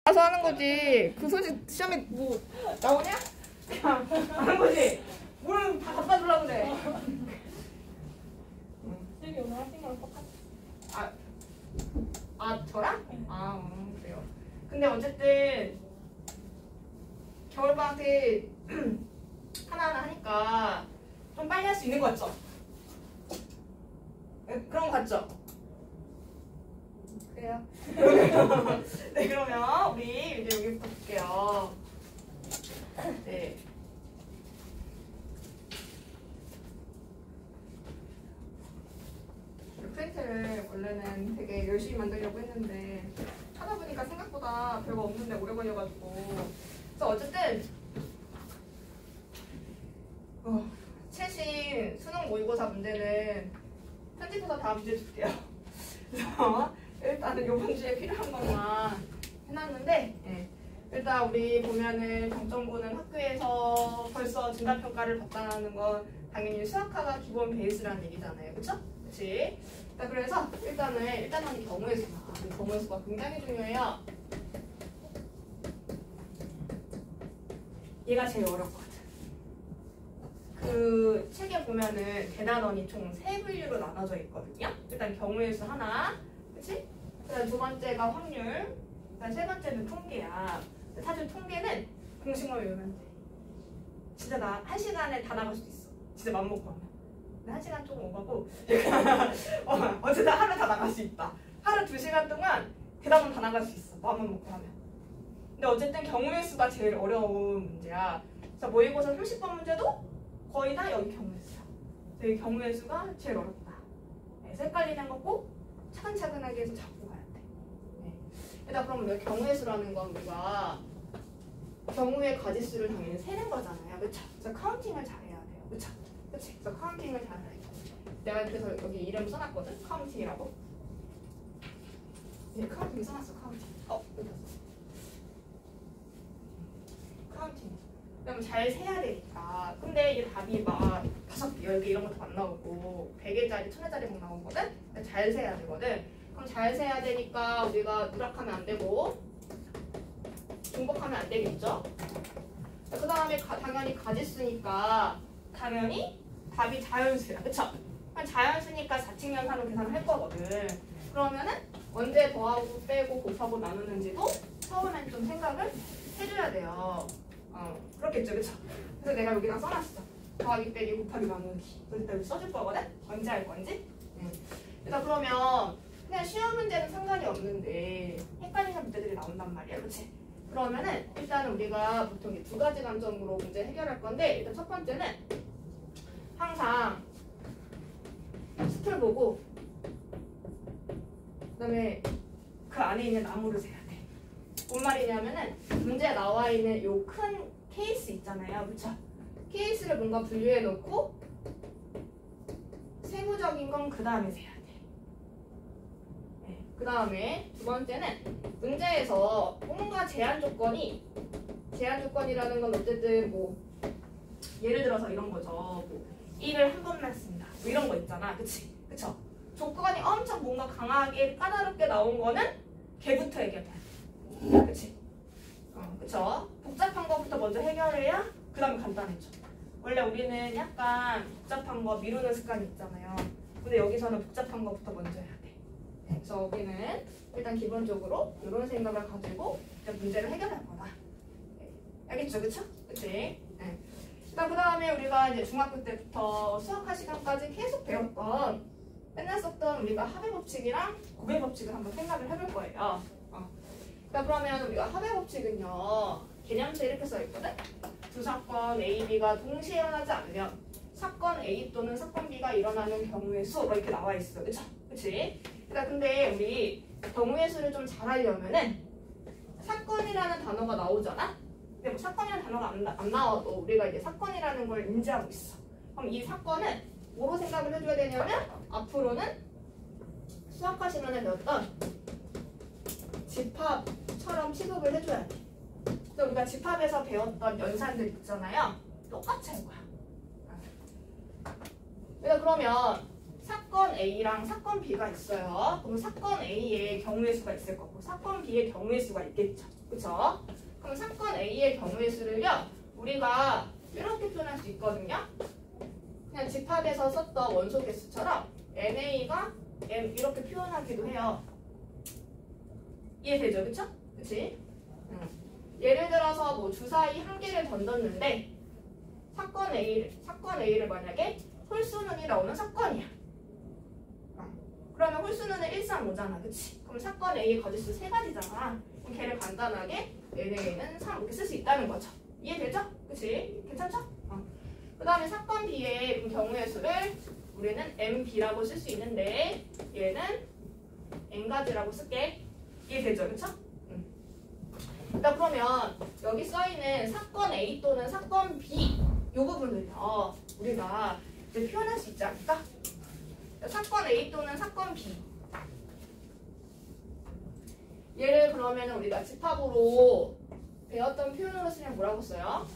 알아서 하는 거지. 그 소식 시험에 뭐 나오냐? 그냥 하는 거지. 뭘 다 갖다 주려고 그래. 선생님이 오늘 하신 거랑 똑같아. 저랑? 그래요. 근데 어쨌든 겨울방학 때 하나하나 하니까 좀 빨리 할 수 있는 거 같죠? 그런 거 같죠? 그래요. 네, 그러면 우리 이제 여기부터 볼게요. 네. 프린트를 원래는 되게 열심히 만들려고 했는데 하다 보니까 생각보다 별거 없는데 오래 걸려가지고. 그래서 어쨌든 최신 수능 모의고사 문제는 편집해서 다음 주에 줄게요. 그래서 일단은 이번 주에 필요한 것만 해놨는데, 네. 일단 우리 보면은 정점고는 학교에서 벌써 진단평가를 받다는 건 당연히 수학화가 기본 베이스라는 얘기잖아요. 그쵸? 그치? 자, 그래서 일단은 경우의 수가. 경우의 수가 굉장히 중요해요. 얘가 제일 어렵거든. 그 책에 보면은 대단원이 총 3분류로 나눠져 있거든요. 일단 경우의 수 하나, 그치? 그다음 두 번째가 확률, 그다음 세 번째는 통계야. 사실 통계는 공식만 외우면 돼. 진짜 나 1시간에 다 나갈 수도 있어. 진짜 맘먹고 하면. 근데 1시간 조금 오가고 어쨌든 하루 다 나갈 수 있다. 하루 2시간 동안 대답은 다 나갈 수 있어. 마음만 먹고 하면. 근데 어쨌든 경우의 수가 제일 어려운 문제야. 자, 모의고사 30번 문제도 거의 다 여기 경우의 수야. 여기 경우의 수가 제일 어렵다. 네, 헷갈리는 거 꼭 차근차근하게 해서 잡고 가야 돼. 네. 일단 그럼 여기 경우의 수라는 건 우리가 경우의 가지수를 당연히 세는 거잖아요. 그쵸? 그래서 카운팅을 잘해야 돼요. 그쵸? 그치? 그래서 카운팅을 잘해야 돼. 내가 그래서 여기 이름 써놨거든? 카운팅이라고. 네, 카운팅 써놨어. 카운팅. 여기 왔어. 카운팅. 그러면 잘 세야 되니까. 근데 이게 답이 막 5개, 10개 이런 것도 안 나오고 100개짜리, 1000개짜리 막 나오거든? 그러니까 잘 세야 되거든. 그럼 잘 세야 되니까 우리가 누락하면 안 되고 중복하면 안 되겠죠? 그 다음에 당연히 가지수니까 당연히 답이 자연수야. 그쵸? 자연수니까 4측면사로 계산을 할 거거든. 그러면은 언제 더하고 빼고 곱하고 나누는지도 처음엔 좀 생각을 해줘야 돼요. 그렇겠죠, 그쵸? 그래서 내가 여기다 써놨어. 더하기 빼기 곱하기 나누기. 일단 여기 써줄 거거든? 언제 할 건지? 일단 그러면 그냥 쉬운 문제는 상관이 없는데 헷갈리는 문제들이 나온단 말이야, 그치? 그러면은 일단은 우리가 보통 이 2가지 관점으로 문제 해결할 건데, 일단 첫 번째는 항상 숲을 보고 그다음에 그 안에 있는 나무를 세야 돼. 뭔 말이냐면은 문제에 나와 있는 요 큰 케이스 있잖아요, 그쵸? 케이스를 뭔가 분류해 놓고 세부적인 건 그 다음에 세야 돼. 네. 그 다음에 두 번째는 문제에서 뭔가 제한 조건이라는 건 어쨌든 뭐 예를 들어서 이런 거죠. 뭐 1을 한 번만 쓴다. 뭐 이런 거 있잖아, 그치? 그쵸? 조건이 엄청 뭔가 강하게 까다롭게 나온 거는 걔부터 해결해야 돼. 그치? 그쵸? 복잡한 거부터 먼저 해결해야 그 다음에 간단해져. 원래 우리는 약간 복잡한 거 미루는 습관이 있잖아요. 근데 여기서는 복잡한 거부터 먼저 해야 돼. 그래서 여기는 일단 기본적으로 이런 생각을 가지고 문제를 해결할 거다. 알겠죠? 그쵸? 그치? 네. 일단 그 다음에 우리가 이제 중학교 때부터 수학할 시간까지 계속 배웠던 맨날 썼던 우리가 합의 법칙이랑 곱의 법칙을 한번 생각을 해볼 거예요. 자, 그러면 우리가 합의 법칙은요, 개념서 이렇게 써있거든? 두 사건 A, B가 동시에 일어나지 않으면 사건 A 또는 사건 B가 일어나는 경우의 수 이렇게 나와 있어. 그쵸? 그치? 그러니까 근데 우리 경우의 수를 좀 잘 하려면은 사건이라는 단어가 나오잖아? 근데 뭐 사건이라는 단어가 안 나와도 우리가 이제 사건이라는 걸 인지하고 있어. 그럼 이 사건은 뭐로 생각을 해줘야 되냐면 앞으로는 수학과 시간에 배웠던 집합처럼 취급을 해줘야 돼. 그래서 우리가 집합에서 배웠던 연산들 있잖아요. 똑같이 할 거야. 그러면 사건 A랑 사건 B가 있어요. 그럼 사건 A의 경우의 수가 있을 거고 사건 B의 경우의 수가 있겠죠. 그쵸? 그럼 사건 A의 경우의 수를요, 우리가 이렇게 표현할 수 있거든요. 그냥 집합에서 썼던 원소 개수처럼 NA가 M 이렇게 표현하기도 해요. 이해되죠? 그쵸? 그치? 예를 들어서 뭐 주사위 한 개를 던졌는데 사건 A를 만약에 홀수는이 나오는 사건이야. 그러면 홀수는은 1, 3, 5잖아. 그치? 그럼 사건 A의 거짓수 3가지잖아. 그럼 걔를 간단하게 NA는 3 이렇게 쓸 수 있다는 거죠. 이해되죠? 그치? 괜찮죠? 그 다음에 사건 B의 경우의 수를 우리는 MB라고 쓸 수 있는데 얘는 N가지라고 쓸게. 이해되죠? 그쵸? 일단 그러면 여기 써있는 사건 A 또는 사건 B 이 부분을요 우리가 이제 표현할 수 있지 않을까? 사건 A 또는 사건 B 얘를 그러면 우리가 집합으로 배웠던 표현으로 쓰면 뭐라고 써요?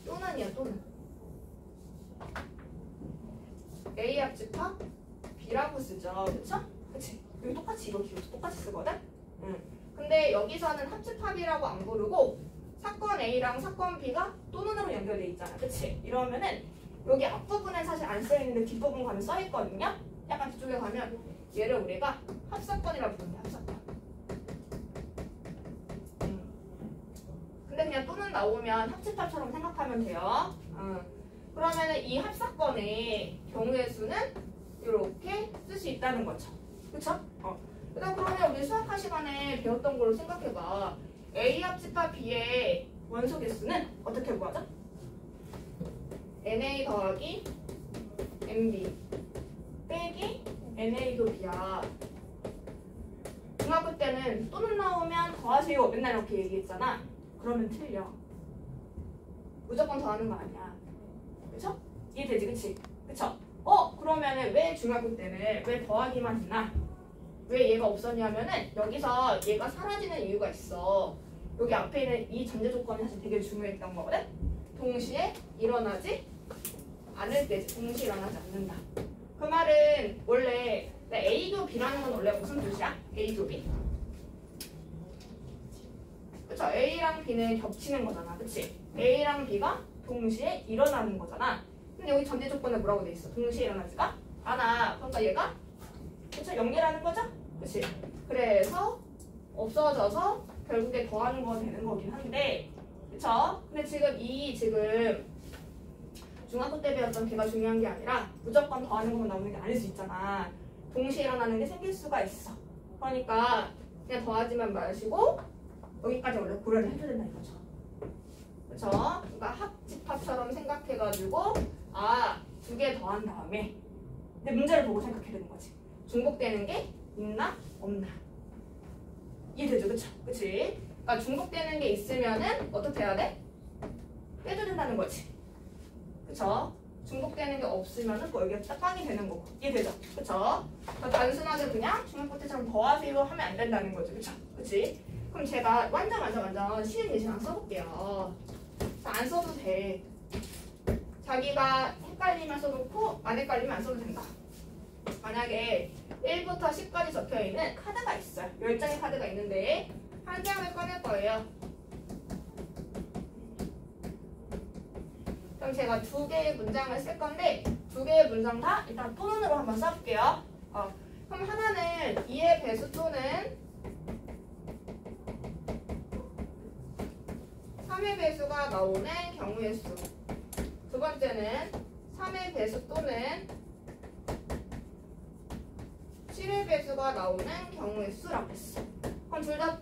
또는이야 또는 A 합집합 B라고 쓰죠. 그쵸? 그치? 여기 똑같이 이거 기호 똑같이 쓰거든? 근데 여기서는 합집합이라고 안 부르고 사건 A랑 사건 B가 또는으로 연결돼 있잖아. 그치? 이러면은 여기 앞부분엔 사실 안 써있는데 뒷부분 가면 써있거든요? 약간 뒤쪽에 가면 얘를 우리가 합사건이라고 부르는데 합사건. 근데 그냥 또는 나오면 합집합처럼 생각하면 돼요. 그러면은 이 합사건의 경우의 수는 이렇게 쓸 수 있다는 거죠. 그쵸? 그다음 그러면 우리 수학화 시간에 배웠던 걸로 생각해봐. A 합집합 B의 원소 개수는 어떻게 구하죠? NA 더하기 MB 빼기 NA도 B야. 중학교 때는 또는 나오면 더하세요 맨날 이렇게 얘기했잖아. 그러면 틀려. 무조건 더하는 거 아니야. 그쵸? 이해되지? 그치? 그쵸? 그러면은 왜 중학교 때는 왜 더하기만 했나? 왜 얘가 없었냐면은 여기서 얘가 사라지는 이유가 있어. 여기 앞에 있는 이 전제 조건이 사실 되게 중요했던 거거든? 동시에 일어나지 않을 때지. 동시에 일어나지 않는다. 그 말은 원래 A교 B라는 건 원래 무슨 뜻이야? A교 B? 그쵸? A랑 B는 겹치는 거잖아. 그치? A랑 B가 동시에 일어나는 거잖아. 근데 여기 전제 조건에 뭐라고 돼 있어? 동시에 일어나지가 않아. 그러니까 얘가 그쵸? 연결하는 거죠? 그치? 그래서 없어져서 결국에 더하는 거 되는 거긴 한데 그쵸? 근데 지금 중학교 때 배웠던 걔가 중요한 게 아니라 무조건 더하는 것만 나오는 게 아닐 수 있잖아. 동시에 일어나는 게 생길 수가 있어. 그러니까 그냥 더하지만 마시고 여기까지 원래 고려를 해줘야 된다 이거죠. 그쵸? 그러니까 합집합처럼 생각해가지고 두 개 더한 다음에 근데 문제를 보고 생각해야 되는 거지. 중복되는 게 있나 없나. 이해되죠? 그쵸? 그치? 그러니까 중복되는 게 있으면은 어떻게 해야 돼? 빼줘야 된다는 거지. 그쵸? 중복되는 게 없으면은 뭐 여기가 딱 꽝이 되는 거고. 이해되죠? 그쵸? 그러니까 단순하게 그냥 중학교 때처럼 더하세요 하면 안 된다는 거죠. 그쵸? 그치? 그럼 제가 완전 쉬운 예시만 써볼게요. 안 써도 돼. 자기가 헷갈리면 써놓고 안 헷갈리면 안 써도 된다. 만약에 1부터 10까지 적혀있는 카드가 있어요. 10장의 카드가 있는데 한 장을 꺼낼 거예요. 그럼 제가 2개의 문장을 쓸 건데 2개의 문장 다 일단 또는으로 한번 써볼게요. 그럼 하나는 2의 배수 또는 3의 배수가 나오는 경우의 수. 두 번째는 3의 배수 또는 7의 배수가 나오는 경우의 수라고 했어. 그럼 둘 다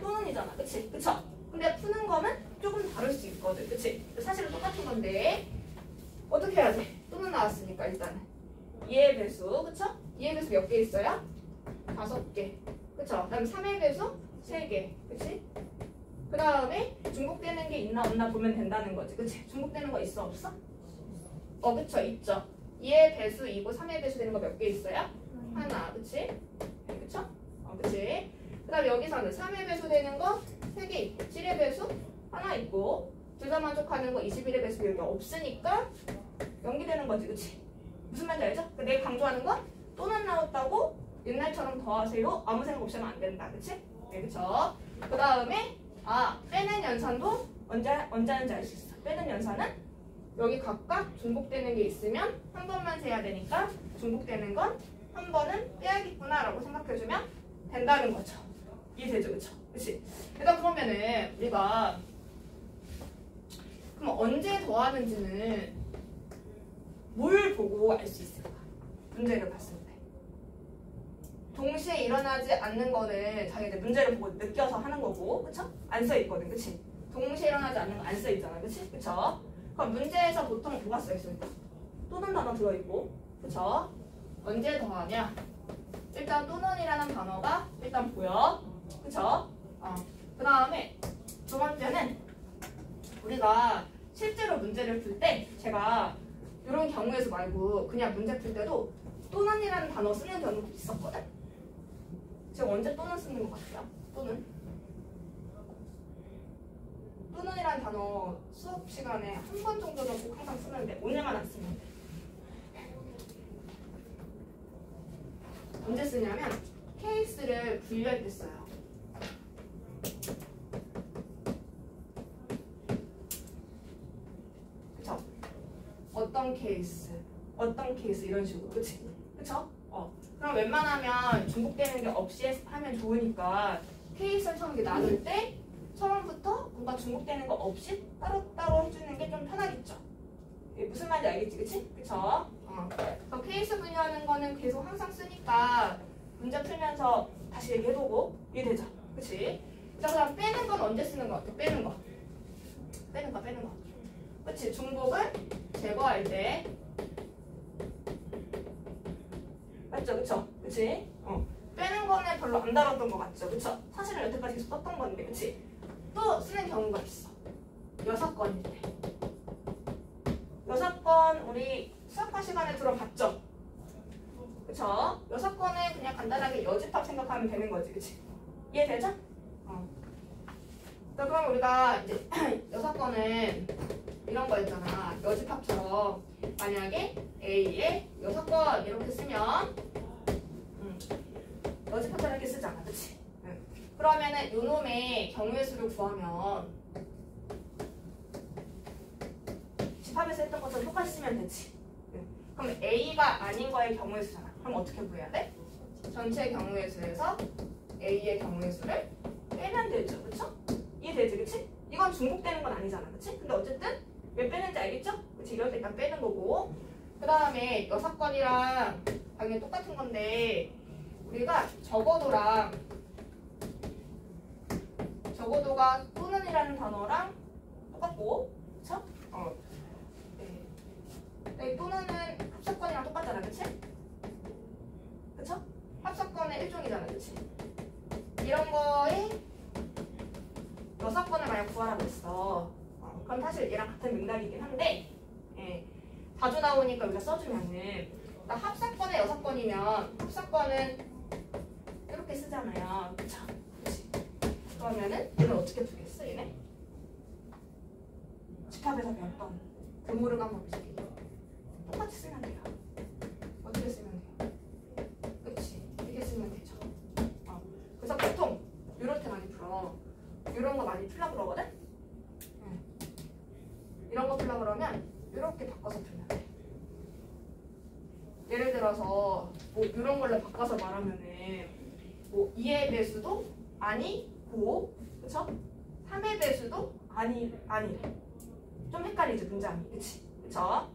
또는이잖아. 그치? 그쵸? 근데 푸는 거는 조금 다를 수 있거든. 그치? 사실은 똑같은 건데 어떻게 해야 돼? 또는 나왔으니까 일단은 2의 배수. 그쵸? 2의 배수 몇 개 있어요? 5개. 그쵸? 그 다음에 3의 배수 3개. 그치? 그 다음에 중복되는 게 있나 없나 보면 된다는 거지. 그치? 중복되는 거 있어 없어? 그쵸? 있죠. 2의 배수이고 3의 배수 되는 거 몇 개 있어요? 하나. 그치? 그쵸? 그치? 그 다음에 여기서는 3의 배수 되는 거 3개 있고 7의 배수 하나 있고 둘 다 만족하는 거 21의 배수 여기 없으니까 연기되는 거지. 그치? 무슨 말인지 알죠? 내가 강조하는 건 또는 나왔다고 옛날처럼 더하세요. 아무 생각 없이 하면 안 된다. 그치? 네, 그쵸? 그 다음에 빼는 연산도 언제 하는지 알 수 있어. 빼는 연산은 여기 각각 중복되는 게 있으면 한 번만 세야 되니까 중복되는 건 한 번은 빼야겠구나 라고 생각해주면 된다는 거죠. 이해되죠? 그쵸? 그치? 일단 그러면은 우리가 그럼 언제 더하는지는 뭘 보고 알 수 있을까? 문제를 봤을 때. 동시에 일어나지 않는 거는 자기들 문제를 보고 느껴서 하는 거고, 그쵸? 안 써있거든, 그치? 동시에 일어나지 않는 거 안 써있잖아, 그치? 그쵸? 그럼 문제에서 보통 뭐가 써있을까? 또는 단어 들어있고, 그쵸? 언제 더하냐? 일단 또는이라는 단어가 일단 보여, 그쵸? 그 다음에 두 번째는 우리가 실제로 문제를 풀 때 제가 이런 경우에서 말고 그냥 문제 풀 때도 또는이라는 단어 쓰는 경우도 있었거든? 제가 언제 또는 쓰는 것 같아요? 또는이라는 단어 수업 시간에 한 번 정도는 꼭 항상 쓰는데 오늘만 안 쓰면 돼. 언제 쓰냐면 케이스를 분류할 때 써요. 그쵸? 어떤 케이스 이런 식으로, 그치? 그쵸? 그럼 웬만하면 중복되는 게 없이 하면 좋으니까 케이스를 처음 나눌 때 처음부터 뭔가 중복되는 거 없이 따로따로 해주는 게 좀 편하겠죠? 무슨 말인지 알겠지? 그치? 그쵸? 그래서 케이스 분류하는 거는 계속 항상 쓰니까 문제 풀면서 다시 얘기해보고 이해되죠? 그치? 자, 그럼 빼는 건 언제 쓰는 거 같아? 빼는 거. 그치? 중복을 제거할 때. 맞죠? 그쵸? 그치? 빼는 거는 별로 안 다뤘던 것 같죠? 그쵸? 사실은 여태까지 계속 썼던 건데, 그치? 또 쓰는 경우가 있어. 6건일 때. 6건 우리 수학과 시간에 들어봤죠? 그쵸? 6건은 그냥 간단하게 여집합 생각하면 되는 거지, 그치? 이해되죠? 자, 그럼 우리가 이제 6건은 이런 거였잖아. 여집합처럼 만약에 A에 6건 이렇게 쓰면 여집합처럼 이렇게 쓰잖아, 그치? 그러면은 요놈의 경우의 수를 구하면 집합에서 했던 것처럼 똑같이 쓰면 되지. 그럼 A가 아닌 거의 경우의 수잖아. 그럼 어떻게 구해야 돼? 전체 경우의 수에서 A의 경우의 수를 빼면 되죠. 그쵸? 이해되지? 그치? 이건 중복되는 건 아니잖아. 그치? 근데 어쨌든 왜 빼는지 알겠죠? 그치? 이럴 때 일단 빼는 거고, 그 다음에 6건이랑 당연히 똑같은 건데 우리가 적어도가 또는이라는 단어랑 똑같고, 그쵸? 네, 또는은 합사건이랑 똑같잖아, 그치? 그쵸? 합사건의 일종이잖아, 그치? 이런 거에 6건을 만약 구하라고 했어. 그럼 사실 얘랑 같은 맥락이긴 한데, 자주 나오니까 우리가 써주면은, 합사건의 6건이면 합사건은 이렇게 쓰잖아요. 그쵸? 그치? 그러면은 얘는 어떻게 풀겠어, 얘네? 집합에서 배웠던 드모르가 한번 보실게요. 똑같이 쓰면 돼요. 어떻게 쓰면 돼요? 그치? 이렇게 쓰면 되죠. 그래서 보통 이럴 때 많이 풀어. 이런 거 많이 풀려고 그러거든? 이런 거 풀려고 그러면 이렇게 바꿔서 풀면 돼. 예를 들어서 뭐 이런 걸로 바꿔서 말하면은 뭐 2의 배수도 아니고, 그쵸? 3의 배수도 아니래. 좀 헷갈리지, 문장이. 그치? 그쵸?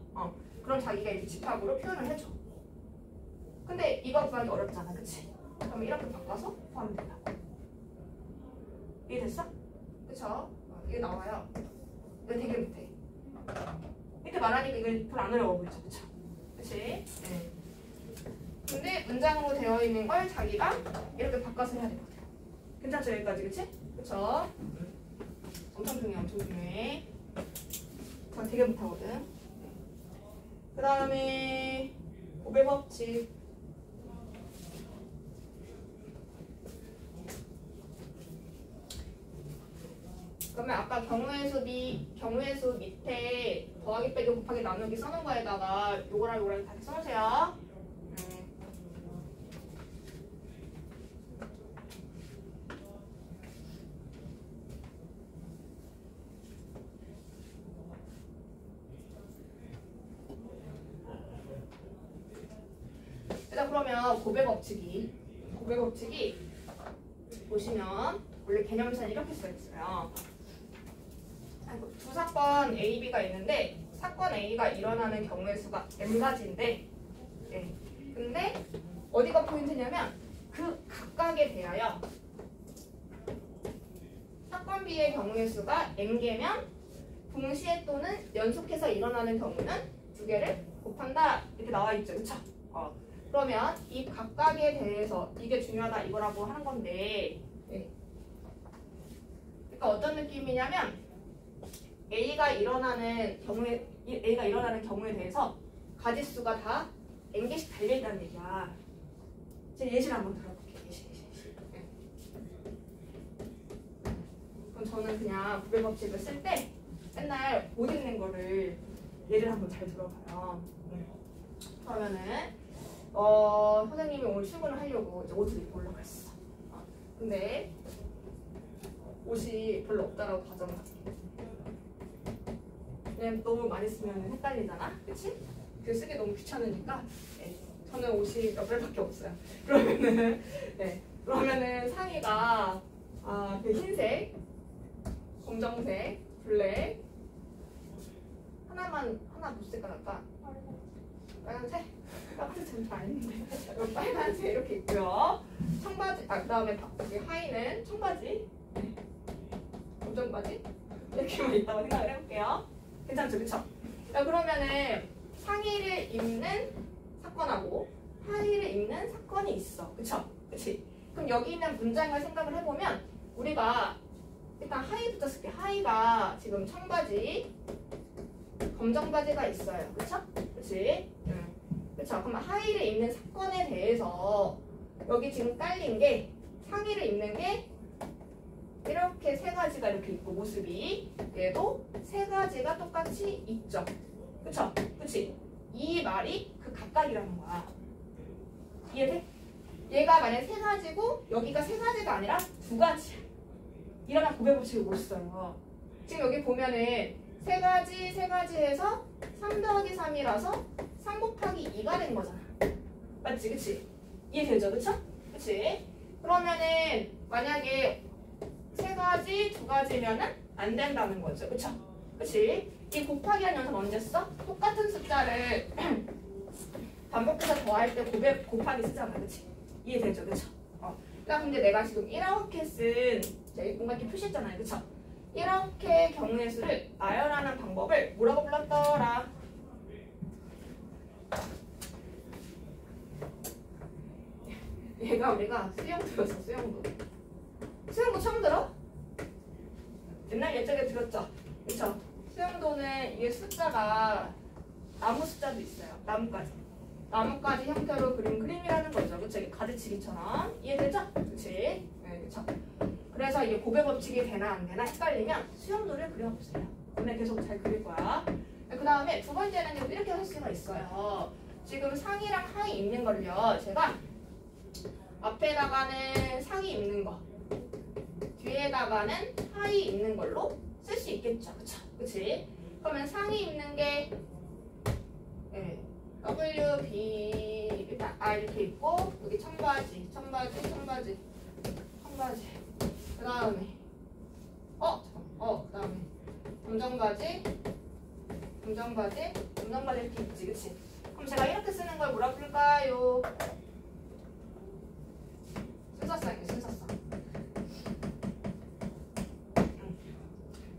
그럼 자기가 이렇게 집합으로 표현을 해줘. 근데 이거 구하기 어렵잖아, 그치? 그럼 이렇게 바꿔서 구하면 된다고. 이해됐어? 그쵸? 이게 나와요. 이거 되게 못해. 이렇게 말하니까 이거 별로 안 어려워 보이죠, 그쵸? 그치? 네. 근데 문장으로 되어 있는 걸 자기가 이렇게 바꿔서 해야 되거든. 괜찮죠, 여기까지, 그치? 그쵸? 엄청 중요해. 전 되게 못하거든. 그 다음에 고배법칙. 그러면 아까 경우의 수 밑에 더하기 빼기 곱하기 나누기 써놓은 거에다가 요거랑 요거랑 같이 써놓으세요. 그러면 고백법칙이 보시면 원래 개념에서는 이렇게 써있어요. 두 사건 A, B가 있는데 사건 A가 일어나는 경우의 수가 N가지인데 네. 근데 어디가 포인트냐면 그 각각에 대하여 사건 B의 경우의 수가 N개면 동시에 또는 연속해서 일어나는 경우는 두 개를 곱한다 이렇게 나와 있죠. 그쵸? 그러면 이 각각에 대해서 이게 중요하다 이거라고 하는 건데 네. 그러니까 어떤 느낌이냐면 A가 일어나는 경우에 대해서 가지수가 다 N개씩 달려있다는 얘기야. 제가 예시를 한번 들어볼게요. 예시. 네. 그럼 저는 그냥 구별법칙을 쓸 때 맨날 못 읽는 거를 예를 한번 잘 들어봐요. 그러면은 선생님이 오늘 출근을 하려고 이제 옷을 입고 올라갔어. 근데 옷이 별로 없다라고 가정을 할게. 그냥 너무 많이 쓰면 헷갈리잖아, 그치? 그 쓰기 너무 귀찮으니까 네. 저는 옷이 몇 벌밖에 없어요. 그러면은 상의가 그 흰색, 검정색, 블랙 하나 못 쓸까 할까? 빨간색? 빨간색 잘 안 했는데 빨간색 이렇게 있고요. 청바지, 그다음에 여기 하의는 청바지, 검정바지 이렇게만 있다고 생각을 해볼게요. 괜찮죠, 그쵸? 자, 그러면은 상의를 입는 사건하고 하의를 입는 사건이 있어, 그쵸? 그치? 그럼 여기 있는 문장을 생각을 해보면 우리가 일단 하의부터 쓸게. 하의가 지금 청바지, 검정바지가 있어요, 그쵸? 그치? 그쵸? 그럼 하의를 입는 사건에 대해서 여기 지금 깔린 게 상의를 입는 게 이렇게 세 가지가 이렇게 있고 모습이 얘도 세 가지가 똑같이 있죠. 그쵸? 그치? 이 말이 그 각각이라는 거야. 이해돼? 얘가 만약에 세 가지고 여기가 세 가지가 아니라 두 가지야. 이러면 구별법칙을 못 써요. 지금 여기 보면은 세 가지 해서 3 더하기 3이라서 3 곱하기 2가 된 거잖아. 맞지? 그치? 이해되죠? 그쵸? 그치? 그러면은 만약에 세 가지, 두 가지면은 안 된다는 거죠. 그쵸? 그치? 이 곱하기라는 녀석 언제 써? 똑같은 숫자를 반복해서 더할 때 곱하기 쓰잖아. 그치? 이해되죠? 그쵸? 그러니까 근데 내가 지금 이렇게 쓴 뭔가 이렇게 표시했잖아요. 그쵸? 이렇게 경우의 수를 나열하는 방법을 뭐라고 불렀더라? 얘가 우리가 수영도였어. 수영도 처음 들어? 옛날 예적에 들었죠? 그쵸? 수영도는 이게 숫자가 나무 숫자도 있어요. 나뭇가지 형태로 그린 그림이라는 거죠. 그쵸? 이게 가지치기처럼. 이해되죠? 그치? 네, 그쵸? 그래서 이게 고배법칙이 되나 안 되나 헷갈리면 수영도를 그려보세요. 오늘 계속 잘 그릴 거야. 그 다음에 두 번째는 이렇게 할 수가 있어요. 지금 상의랑 하의 입는 걸요. 제가 앞에다가는 상의 입는 거, 뒤에다가는 하의 입는 걸로 쓸 수 있겠죠. 그쵸? 그치? 그러면 상의 입는 게 W, B, 일단 이렇게 있고 여기 청바지. 그 다음에 그 다음에 검정바지 이렇게 있지. 그치? 그럼 제가 이렇게 쓰는 걸 뭐라 부를까요? 순서상.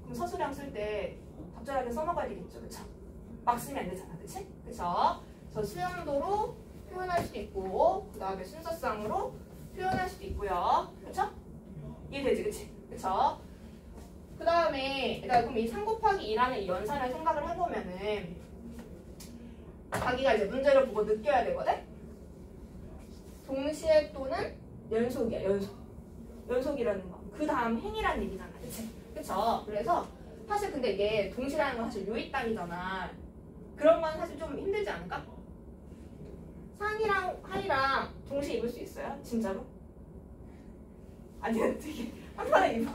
그럼 서술형 쓸 때 적절하게 써먹어야 되겠죠. 그쵸? 막 쓰면 안 되잖아. 그치? 그쵸? 저 수용도로 표현할 수도 있고 그 다음에 순서상으로 표현할 수도 있고요. 그쵸? 이해되지? 그치? 그쵸? 그 다음에 그럼 이 3 곱하기 2라는 이 연산을 생각을 해보면은 자기가 이제 문제를 보고 느껴야 되거든? 동시에 또는 연속이야. 연속이라는 거. 그 다음 행이라는 얘기잖아. 그치? 그쵸? 그래서 사실 근데 이게 동시라는 건 사실 요입단이잖아. 그런 건 사실 좀 힘들지 않을까? 상이랑 하이랑 동시에 입을 수 있어요? 진짜로? 아니 되게 한 번에 입어?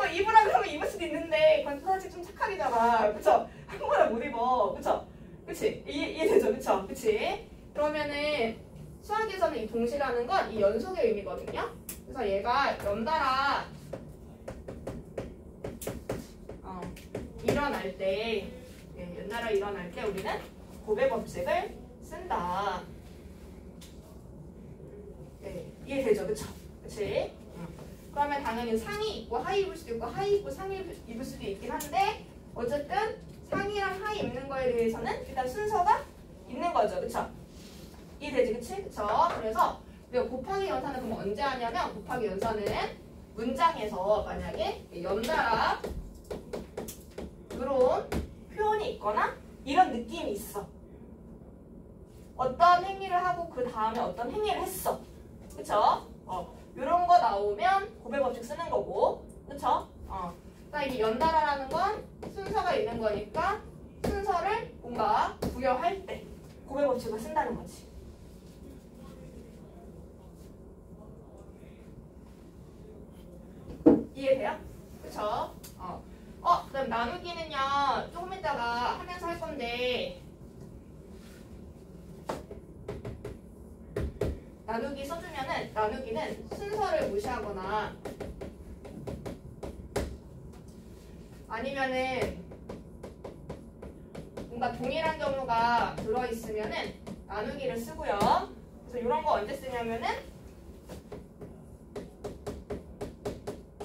입으라 그러면 입을 수도 있는데 그건 사실 좀 착각이잖아. 그쵸? 한 번에 못 입어. 그쵸? 그치? 이해되죠? 그쵸? 그치? 그러면은 수학에서는 이 동시라는 건 이 연속의 의미거든요. 그래서 얘가 연달아 일어날 때, 연달아 일어날 때 우리는 곱의 법칙을 쓴다. 이해되죠? 그쵸? 그치? 그러면 당연히 상의 입고 하의 입을 수도 있고 하의 입고 상의 입을 수도 있긴 한데 어쨌든 상의랑 하의 입는 거에 대해서는 일단 순서가 있는 거죠. 그쵸? 이해되지? 그치? 그쵸? 그래서 우리가 곱하기 연산은 그럼 언제 하냐면 곱하기 연산은 문장에서 만약에 연달아 이런 표현이 있거나 이런 느낌이 있어. 어떤 행위를 하고 그 다음에 어떤 행위를 했어. 그쵸? 이런 거 나오면 곱의 법칙 쓰는 거고. 그쵸? 그러니까 이게 연달아라는 건 순서가 있는 거니까 순서를 뭔가 부여할 때 곱의 법칙을 쓴다는 거지. 이해돼요? 그쵸? 그다음 나누기는요 조금 이따가 하면서 할 건데 나누기 써주면은 나누기는 순서를 무시하거나 아니면은 뭔가 동일한 경우가 들어있으면은 나누기를 쓰고요. 그래서 이런 거 언제 쓰냐면은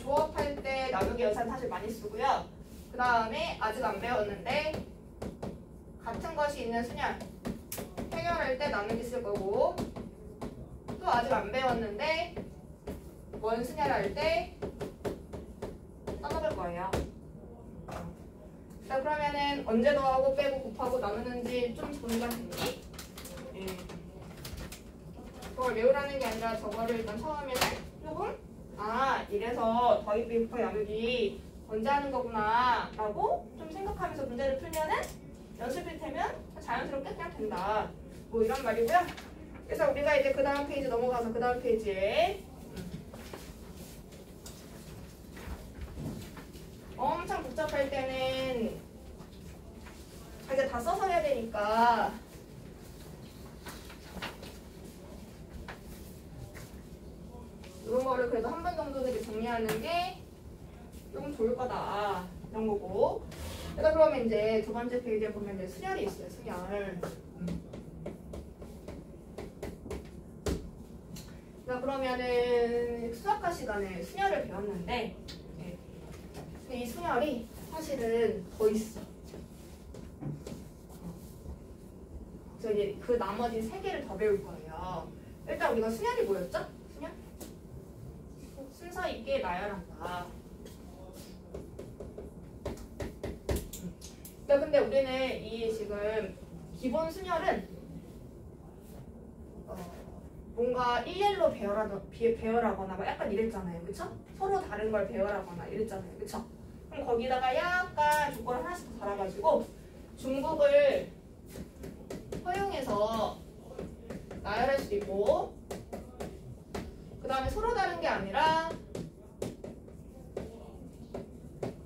조합할 때 나누기 연산 사실 많이 쓰고요. 그 다음에 아직 안 배웠는데 같은 것이 있는 순열 해결할 때 나누기 쓸 거고 또 아직 안 배웠는데 원순열할 때 써먹을 거예요. 자 그러면은 언제 더하고 빼고 곱하고 나누는지 좀 정리가 됐니? 그걸 외우라는 게 아니라 저거를 일단 처음에는 조금 이래서 더하기 빼기 곱하기 나누기 언제 하는 거구나 라고 좀 생각하면서 문제를 풀면은 연습일 테면 자연스럽게 그냥 된다. 뭐 이런 말이고요. 그래서 우리가 이제 그 다음 페이지 넘어가서 그 다음 페이지에 엄청 복잡할 때는 이제 다 써서 해야 되니까 이런 거를 그래도 한 번 정도는 이렇게 정리하는 게 조금 좋을 거다 이런 거고. 그래서 그러면 이제 두 번째 페이지에 보면 이제 순열이 있어요. 순열. 자 그러면은 수학과 시간에 순열을 배웠는데 근데 이 순열이 사실은 더 있어. 그래서 이제 그 나머지 세 개를 더 배울 거예요. 일단 우리가 순열이 뭐였죠? 순열? 순서 있게 나열한다. 근데 우리는 이 지금 기본 순열은 뭔가 일렬로 배열하거나 막 약간 이랬잖아요. 그쵸? 서로 다른 걸 배열하거나 이랬잖아요. 그쵸? 그럼 거기다가 약간 조건을 하나씩 더 달아가지고 중국을 허용해서 나열할 수도 있고 그 다음에 서로 다른 게 아니라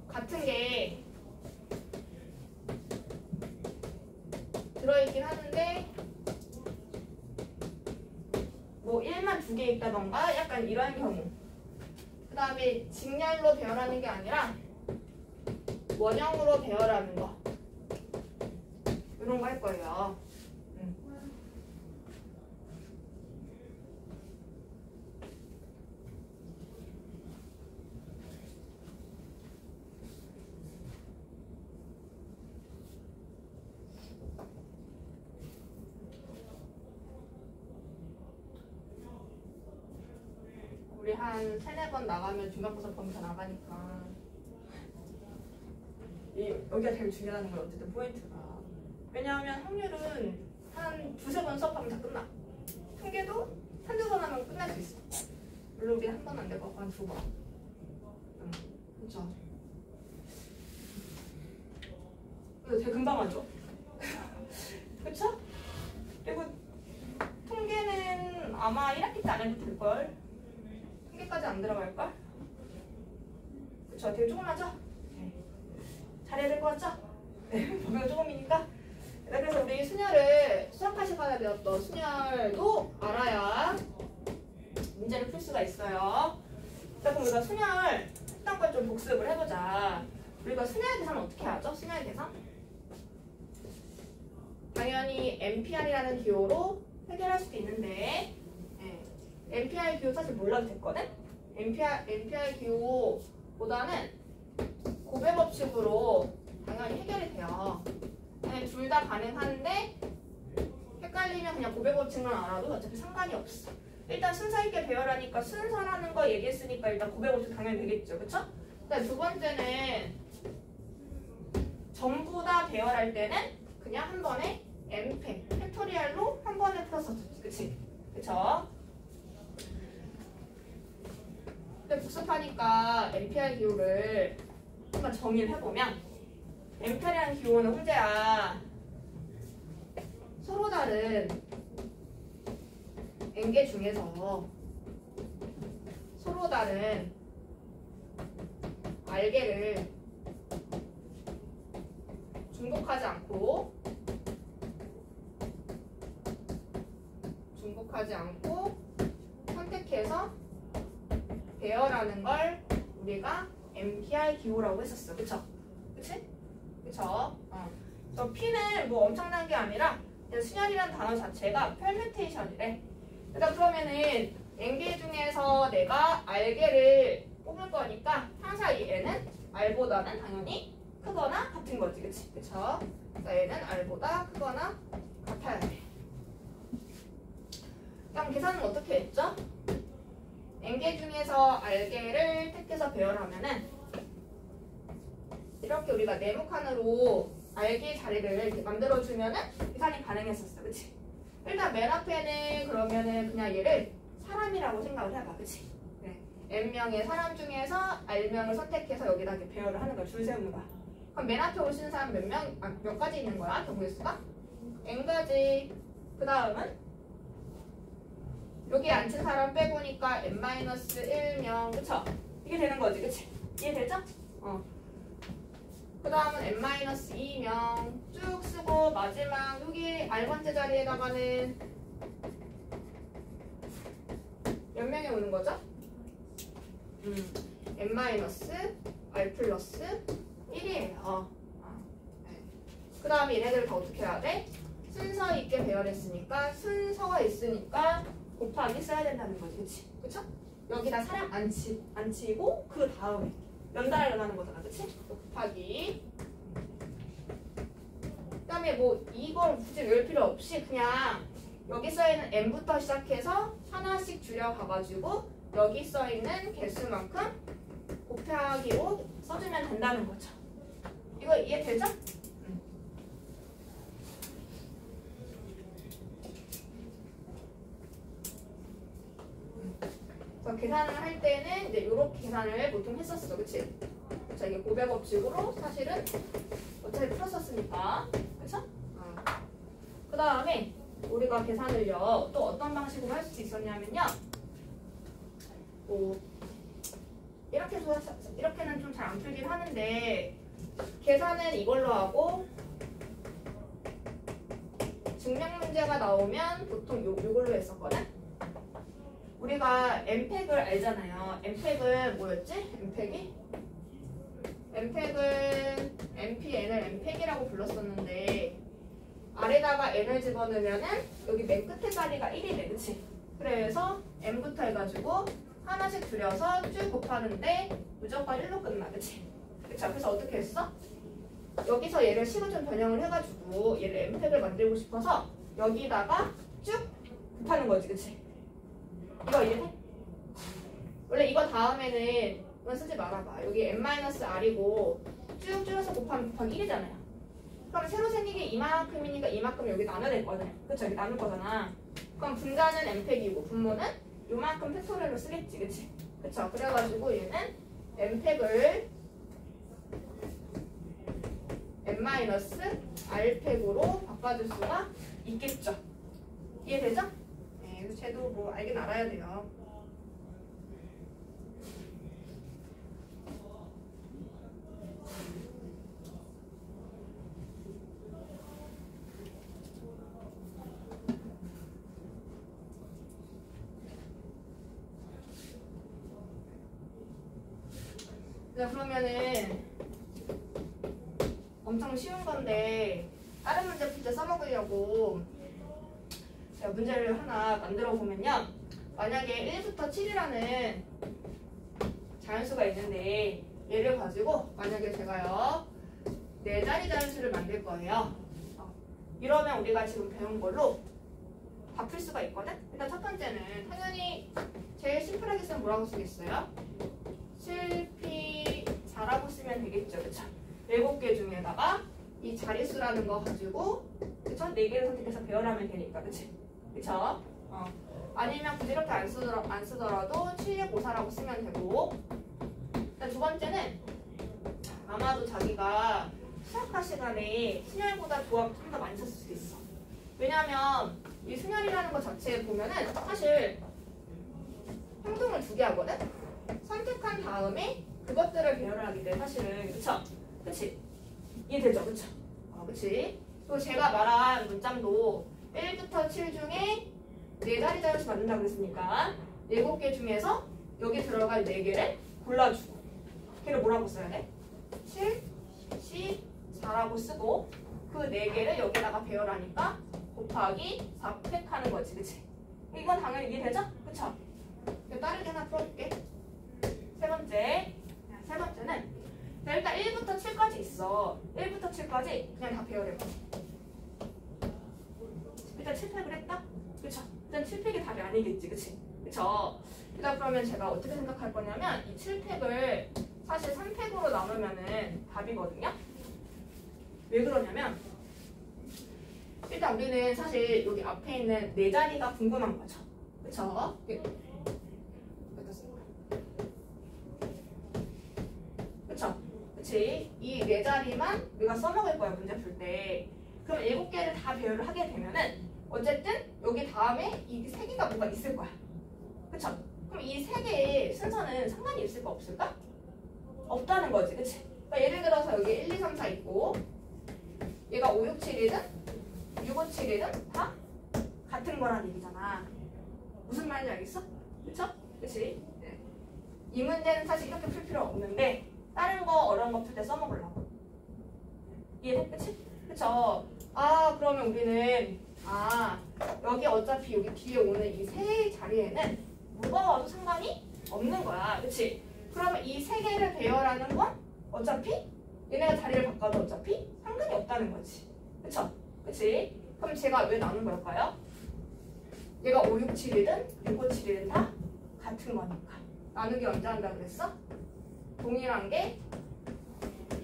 같은 게 들어있긴 하는데 뭐 1만 2개 있다던가 약간 이런 경우 그 다음에 직렬로 배열하는 게 아니라 원형으로 배열하는 거 이런 거 할 거예요. 우리 한 3-4번 나가면 중간고사 범위 다 나가니까 여기가 제일 중요하는 거예요. 어쨌든 포인트가. 왜냐하면 확률은 한 2-3번 수업하면 다 끝나. 통계도 1-2번 하면 끝날 수 있어. 물론 우리 한 번 안 되고 한 2번. 그렇죠. 그래서 되게 금방 하죠. 그쵸? 그리고 통계는 아마 1학기 때 안 해도 될걸. 통계까지 안 들어갈걸? 그쵸? 되게 조그마죠? 네. 잘해야 될 것 같죠? 네, 범위가 조금이니까. 그래서 우리 순열을 수학할 시간에 배웠던 순열도 알아야 문제를 풀 수가 있어요. 자, 그럼 우리가 순열 했던 걸 좀 복습을 해보자. 우리가 순열 계산은 어떻게 하죠? 순열 계산? 당연히 MPR이라는 기호로 해결할 수도 있는데 MPR 기호 사실 몰라도 됐거든? MPR 기호보다는 고배 법칙으로 당연히 해결이 돼요. 둘 다 가능한데 헷갈리면 그냥 고배 법칙만 알아도 어차피 상관이 없어. 일단 순서 있게 배열하니까 순서라는 거 얘기했으니까 일단 고배 법칙 당연히 되겠죠. 그쵸? 일단 두 번째는 전부 다 배열할 때는 그냥 한 번에 MPEG, 팩토리얼로 한 번에 풀었었지. 그치? 그쵸? 근데 복습하니까 MPR 기호를 한번 정의를 해보면 MPR이라는 기호는 훈제야 서로 다른 N개 중에서 서로 다른 R개를 중복하지 않고 선택해서 배열하는 걸 우리가 MPR 기호라고 했었어. 그쵸? 그치? 그쵸? 저 P는 뭐 엄청난 게 아니라 순열이라는 단어 자체가 permutation이래. 일단 그러면은 N개 중에서 내가 R개를 뽑을 거니까 항상 이 N은 R보다는 당연히 크거나 같은 거지. 그치? 그쵸? 그러니까 N은 R보다 크거나 같아야 돼. 그럼 계산은 어떻게 했죠? N개 중에서 R개를 택해서 배열하면은 이렇게 우리가 네모칸으로 R개 자리를 이렇게 만들어주면은 계산이 가능했었어. 그치? 일단 맨 앞에는 그러면은 그냥 얘를 사람이라고 생각을 해봐. 그치? 네. N명의 사람 중에서 R명을 선택해서 여기다 이렇게 배열을 하는 거야. 줄 세우는 거야. 그럼 맨 앞에 오시는 사람 몇 가지 있는 거야? 경우의 수가? N가지. 그 다음은 여기 앉힌 사람 빼고니까 n-1명. 그쵸? 이게 되는 거지. 그치? 이해되죠? 그 다음은 n-2명 쭉 쓰고 마지막 여기 R번째 자리에다가는 몇 명이 오는 거죠? n-R 플러스 1이에요. 그 다음에 얘네들을 다 어떻게 해야 돼? 순서 있게 배열했으니까 순서가 있으니까 곱하기 써야 된다는 거지. 그치? 그쵸? 여기다 사람 앉히고 그 다음에 연달아 일어나는 거잖아. 그치? 곱하기 그 다음에 뭐 이걸 굳이 외울 필요 없이 그냥 여기 써있는 n부터 시작해서 하나씩 줄여가가지고 여기 써있는 개수만큼 곱하기 5 써주면 된다는 거죠. 이거 이해되죠? 계산을 할 때는 이제 이렇게 계산을 보통 했었어. 그치? 자, 이게 고배 법칙으로 사실은 어차피 풀었었으니까. 그쵸? 그 다음에 우리가 계산을요, 또 어떤 방식으로 할 수 있었냐면요. 이렇게는 좀 잘 안 풀긴 하는데, 계산은 이걸로 하고, 증명 문제가 나오면 보통 요걸로 했었거든? 우리가 MPEG을 알잖아요. MPEG은 뭐였지? MPEG은 MPN을 MPEG이라고 불렀었는데 아래다가 N을 집어넣으면은 여기 맨 끝에 자리가 1이래. 그치? 그래서 N부터 해가지고 하나씩 줄여서 쭉 곱하는데 무조건 1로 끝나. 그치? 그쵸? 그래서 어떻게 했어? 여기서 얘를 식을 좀 변형을 해가지고 얘를 MPEG을 만들고 싶어서 여기다가 쭉 곱하는 거지. 그치? 이거 이해해? 원래 이거 다음에는 이건 쓰지 말아봐. 여기 n-r이고 쭉 줄여서 곱하면 곱하기 1이잖아요. 그럼 새로 생긴 게 이만큼이니까 이만큼 여기 나눠야 될 거잖아요. 그쵸? 여기 나눌 거잖아. 그럼 분자는 MPEG이고 분모는 요만큼 팩토리얼로 쓰겠지. 그치? 그쵸? 그래가지고 얘는 MPEG을 n-r팩으로 바꿔줄 수가 있겠죠. 이해되죠? 네, 쟤도 뭐 알긴 알아야 돼요. 그러면은 엄청 쉬운 건데 다른 문제 풀 때 써먹으려고 제가 문제를 하나 만들어 보면요. 만약에 1부터 7이라는 자연수가 있는데 얘를 가지고 만약에 제가요 4자리 자연수를 만들 거예요. 이러면 우리가 지금 배운 걸로 다 풀 수가 있거든? 일단 첫 번째는 당연히 제일 심플하게 쓰면 뭐라고 쓰겠어요? 7P4라고 쓰면 되겠죠. 그쵸? 7개 중에다가 이 자릿수라는 거 가지고 그쵸? 4개를 선택해서 배열하면 되니까. 그치? 그쵸? 아니면 굳이 이렇게 안 쓰더라도 754라고 쓰면 되고 일단 두 번째는 아마도 자기가 수학과 시간에 순열보다 조합 좀 더 많이 썼을 수도 있어. 왜냐면 이 순열이라는 것 자체에 보면은 사실 행동을 2개 하거든? 선택한 다음에 그것들을 배열을 하기 때문에 사실은 그쵸? 그치? 이해되죠? 그쵸? 그치? 그리고 제가 말한 문장도 1부터 7 중에 4자리 자연수 만든다고 그랬으니까 7개 중에서 여기 들어갈 4개를 골라주고 걔를 뭐라고 써야 돼? 7, 10, 4라고 쓰고 그 4개를 여기다가 배열하니까 곱하기 4팩 하는 거지. 그치? 이건 당연히 이해되죠? 그쵸? 다른 게 하나 풀어줄게. 세 번째는 일단 1부터 7까지 있어. 1부터 7까지 그냥 다 배열해봐. 일단 7팩을 했다? 그쵸? 일단 7팩이 답이 아니겠지. 그치? 그쵸? 일단 그러면 제가 어떻게 생각할 거냐면 이 7팩을 사실 3팩으로 나누면은 답이거든요? 왜 그러냐면 일단 우리는 사실 여기 앞에 있는 4자리가 궁금한 거죠. 그쵸? 그쵸? 그치? 이 4자리만 우리가 써먹을 거야, 문제 풀 때. 그럼 7개를 다 배열을 하게 되면은 어쨌든 여기 다음에 이 3개가 뭐가 있을 거야. 그쵸? 그럼 이 3개의 순서는 상관이 있을까 없을까? 없다는 거지. 그치? 그러니까 예를 들어서 여기 1, 2, 3, 4 있고 얘가 5, 6, 7이든 6, 5, 7이든 다 같은 거란 얘기잖아. 무슨 말인지 알겠어? 그쵸? 그치? 네. 이 문제는 사실 이렇게 풀 필요 없는데 다른 거 어려운 거 풀 때 써먹으려고. 이해돼? 그치? 그쵸? 그러면 우리는 여기 어차피 여기 뒤에 오는 이 세 자리에는 무거워도 상관이 없는 거야. 그치? 그러면 이 3개를 배열하는 건 어차피 얘네가 자리를 바꿔도 어차피 상관이 없다는 거지. 그쵸? 그치? 그럼 제가 왜 나눈 걸까요? 얘가 5, 6, 7이든 6, 5, 7이든 다 같은 거니까. 나누기 언제 한다 그랬어? 동일한 게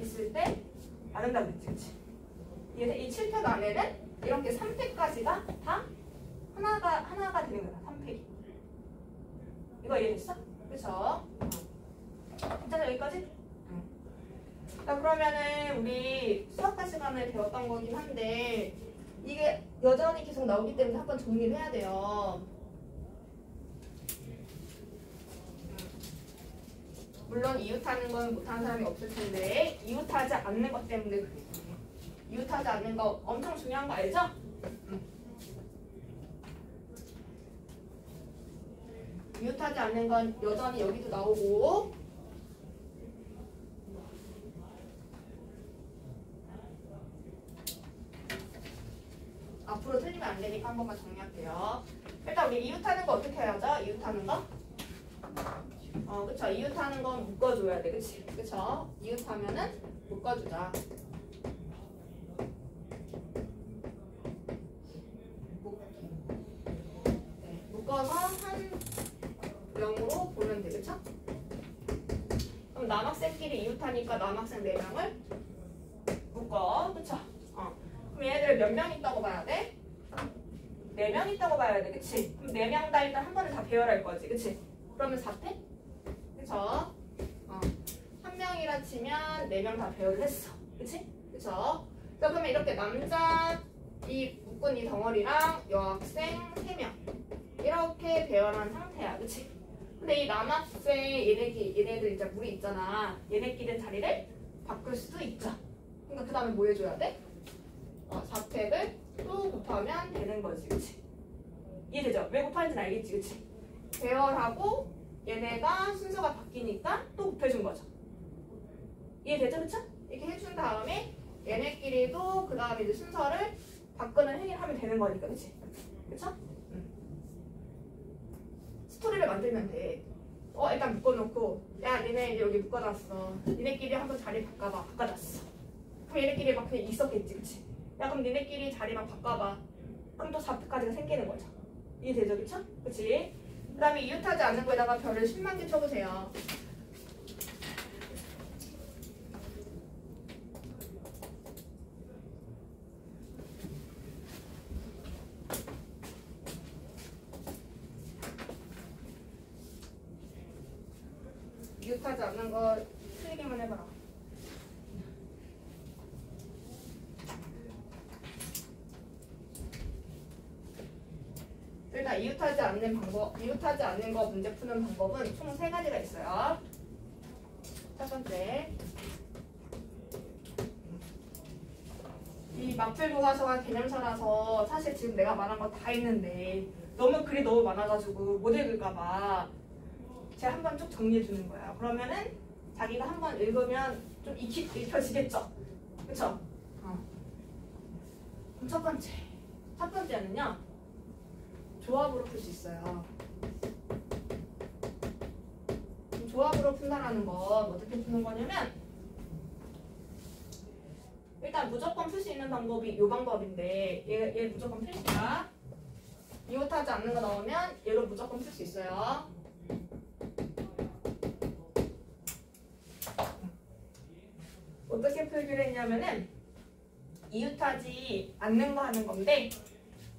있을 때 나눈다 그랬지. 그치? 이 7팩 안에는 이렇게 3팩까지가 다 하나가 되는 거야. 3팩이. 이거 이해됐어? 그쵸? 괜찮아 여기까지? 자 그러면은 우리 수학과 시간에 배웠던 거긴 한데 이게 여전히 계속 나오기 때문에 한번 정리를 해야 돼요. 물론 이웃하는 건 못하는 사람이 없을 텐데 이웃하지 않는 것 때문에 그래. 이웃하지 않는 거 엄청 중요한 거 알죠? 이웃하지 않는 건 여전히 여기도 나오고 앞으로 틀리면 안 되니까 한 번만 정리할게요. 일단 우리 이웃하는 거 어떻게 해야죠? 이웃하는 거? 그쵸. 이웃하는 건 묶어줘야 돼. 그치? 그쵸? 이웃하면은 묶어주자. 묶어서 한 명으로 보면 돼. 그쵸? 그럼 남학생끼리 이웃하니까 남학생 4명을 묶어. 그쵸? 그럼 얘네들 몇 명 있다고 봐야 돼? 4명 있다고 봐야 돼. 그치? 그럼 4명 다 일단 한 번에 다 배열할 거지. 그치? 그러면 4팩? 그쵸? 한 명이라 치면 4명 다 배열을 했어. 그치? 그쵸? 자, 그러면 이렇게 남자 이 묶은 이 덩어리랑 여학생 3명 이렇게 배열한 상태야. 그치? 근데 이 남학생 얘네들 이제 물이 있잖아. 얘네끼리 자리를 바꿀 수도 있죠. 그러니까 그 다음에 뭐 해줘야 돼? 4팩을 또 곱하면 되는 거지. 그치? 이해되죠? 왜 곱하는지는 알겠지? 그치? 배열하고 얘네가 순서가 바뀌니까 또 곱해준 거죠. 이해되죠? 그쵸? 이렇게 해준 다음에 얘네끼리도 그 다음에 이제 순서를 바꾸는 행위를 하면 되는 거니까, 그치? 그쵸? 스토리를 만들면 돼. 일단 묶어놓고, 야, 니네 이제 여기 묶어놨어. 니네끼리 한번 자리 바꿔봐. 바꿔놨어. 그럼 얘네끼리 막 그냥 있었겠지, 그치? 야, 그럼 니네끼리 자리 막 바꿔봐. 그럼 또 4표까지가 생기는 거죠. 이해되죠, 그쵸? 그치? 그 다음에 이웃하지 않는 거에다가 별을 10만 개 쳐보세요. 이웃하지 않는 거 틀리기만 해봐라. 일단 이웃하지 않는 거 문제 푸는 방법은 총 3가지가 있어요. 첫 번째, 이 마플 교과서가 개념서라서 사실 지금 내가 말한 거 다 있는데 글이 너무 많아가지고 못 읽을까봐 제가 한번 쭉 정리해 주는 거예요. 그러면은 자기가 한번 읽으면 좀 익혀지겠죠? 그쵸? 그럼 첫 번째는요, 조합으로 풀 수 있어요. 조합으로 푼다라는 건 어떻게 푸는 거냐면, 일단 무조건 풀 수 있는 방법이 이 방법인데, 얘 무조건 필수야. 이웃하지 않는 거 나오면 얘로 무조건 풀 수 있어요. 어떻게 풀기로 했냐면은, 이웃하지 않는 거 하는 건데,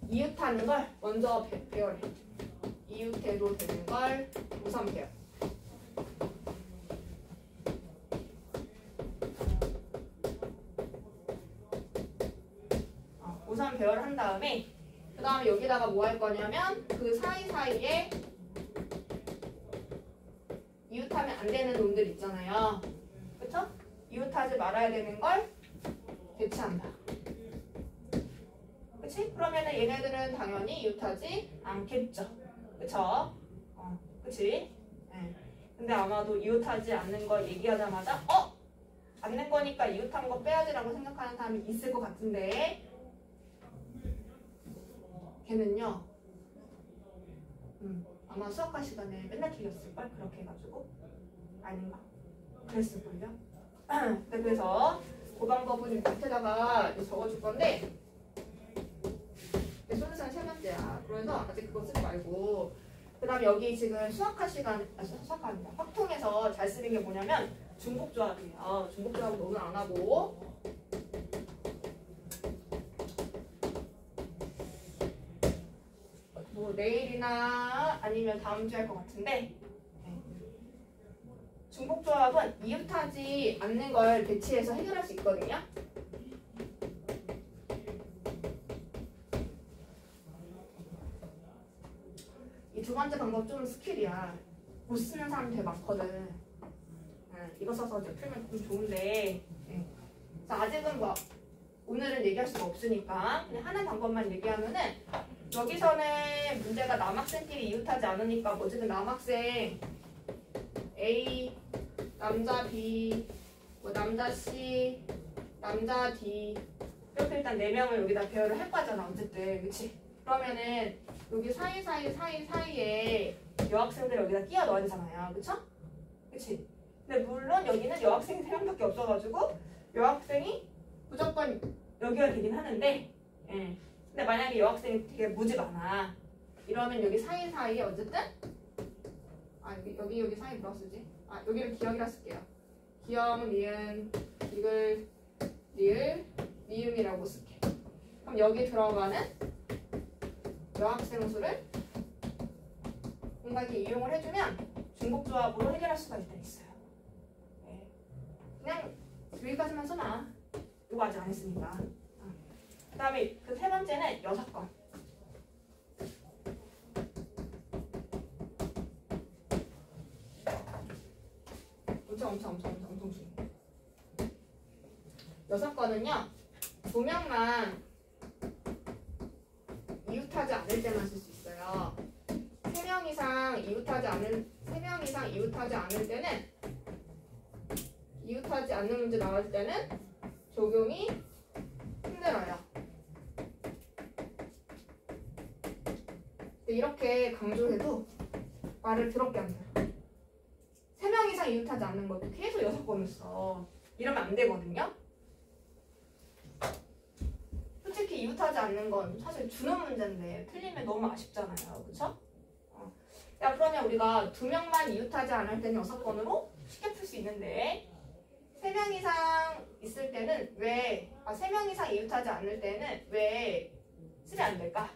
이웃하는 걸 먼저 배열해. 이웃해도 되는 걸 우선 배열. 우선 배열을 한 다음에 그 다음에 여기다가 뭐 할 거냐면 그 사이사이에 이웃하면 안 되는 놈들 있잖아요. 그쵸? 이웃하지 말아야 되는 걸 배치한다. 그치? 그러면은 얘네들은 당연히 이웃하지 않겠죠. 그쵸? 그치? 네. 근데 아마도 이웃하지 않는 걸 얘기하자마자 않는 거니까 이웃한 거 빼야지라고 생각하는 사람이 있을 것 같은데, 걔는요, 아마 수학과 시간에 맨날 틀렸을걸? 그렇게 해가지고. 아닌가? 그랬을걸요? 네, 그래서 그 방법은 밑에다가 적어줄 건데, 솔루션 3번째야. 그래서 아직 그거 쓰지 말고, 그 다음에 여기 지금 수학과 시간, 수학과 아니다. 확통에서 잘 쓰는 게 뭐냐면 중복조합이에요. 중복조합은 너무 안 하고, 뭐 내일이나 아니면 다음 주에 할 것 같은데, 중복조합은 이웃하지 않는 걸 배치해서 해결할 수 있거든요. 이 두 번째 방법 좀 스킬이야. 못 쓰는 사람이 되게 많거든. 이거 써서 이제 풀면 좀 좋은데, 아직은 뭐 오늘은 얘기할 수가 없으니까 그냥 하는 방법만 얘기하면은, 여기서는 문제가 남학생끼리 이웃하지 않으니까 어쨌든 남학생 A, 남자 B, 뭐 남자 C, 남자 D 이렇게 일단 4명을 여기다 배열을 할 거잖아. 어쨌든 그치? 그러면은 여기 사이에 여학생들 여기다 끼워 넣어야 되잖아요. 그쵸? 그치? 근데 물론 여기는 여학생이 3명밖에 없어가지고 여학생이 무조건 여기가 되긴 하는데, 근데 만약에 여학생이 되게 무지 많아. 이러면 여기 사이에 어쨌든 여기 사이 뭐라 쓰지? 여기를 기억이라 쓸게요. 기억, 니은, 이글, 리을, 미음이라고 쓸게. 그럼 여기 들어가는 여학생 수를 뭔가 이렇게 이용을 해주면 중복조합으로 해결할 수가 있어요. 그냥 여기까지만 써놔. 이거 아직 안 했으니까. 그 다음에 그 3번째는 6건. 엄청 중요해. 6건은요, 2명만 이웃하지 않을 때만 쓸 수 있어요. 3명 이상 이웃하지 않을 때는 이웃하지 않는 문제 나왔을 때는 적용이 힘들어요. 이렇게 강조해도 말을 더럽게 안 들어. 3명 이상 이웃하지 않는 것도 계속 6번을 써. 이러면 안 되거든요. 솔직히 이웃하지 않는 건 사실 주는 문제인데 틀리면 너무 아쉽잖아요. 그쵸? 야, 그러면 우리가 2명만 이웃하지 않을 때는 6번으로 쉽게 풀 수 있는데 3명 이상 있을 때는 왜 3명 이상 이웃하지 않을 때는 왜 쓰면 안 될까?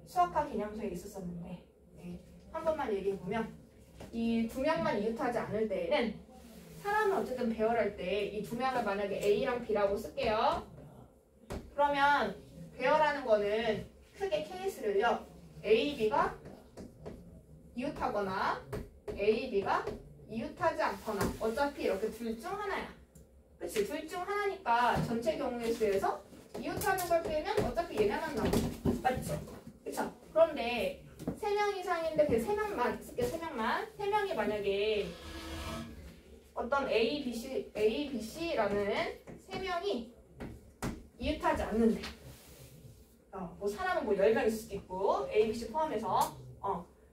수학과 개념서에 있었었는데 한 번만 얘기해보면 이 2명만 이웃하지 않을 때에는 사람은 어쨌든 배열할 때 이 2명을 만약에 A랑 B라고 쓸게요. 그러면 배열하는 거는 크게 케이스를요. A, B가 이웃하거나 A, B가 이웃하지 않거나 어차피 이렇게 둘 중 하나야. 그치? 둘 중 하나니까 전체 경우의 수에서 이웃하는 걸 빼면 어차피 얘네만 나와. 맞죠? 그쵸? 그런데 3명 이상인데 그 3명만 쓸게요. 3명이 만약에 어떤 A, B, C라는 3명이 이웃하지 않는데 뭐 사람은 뭐 10명 있을 수도 있고 A, B, C 포함해서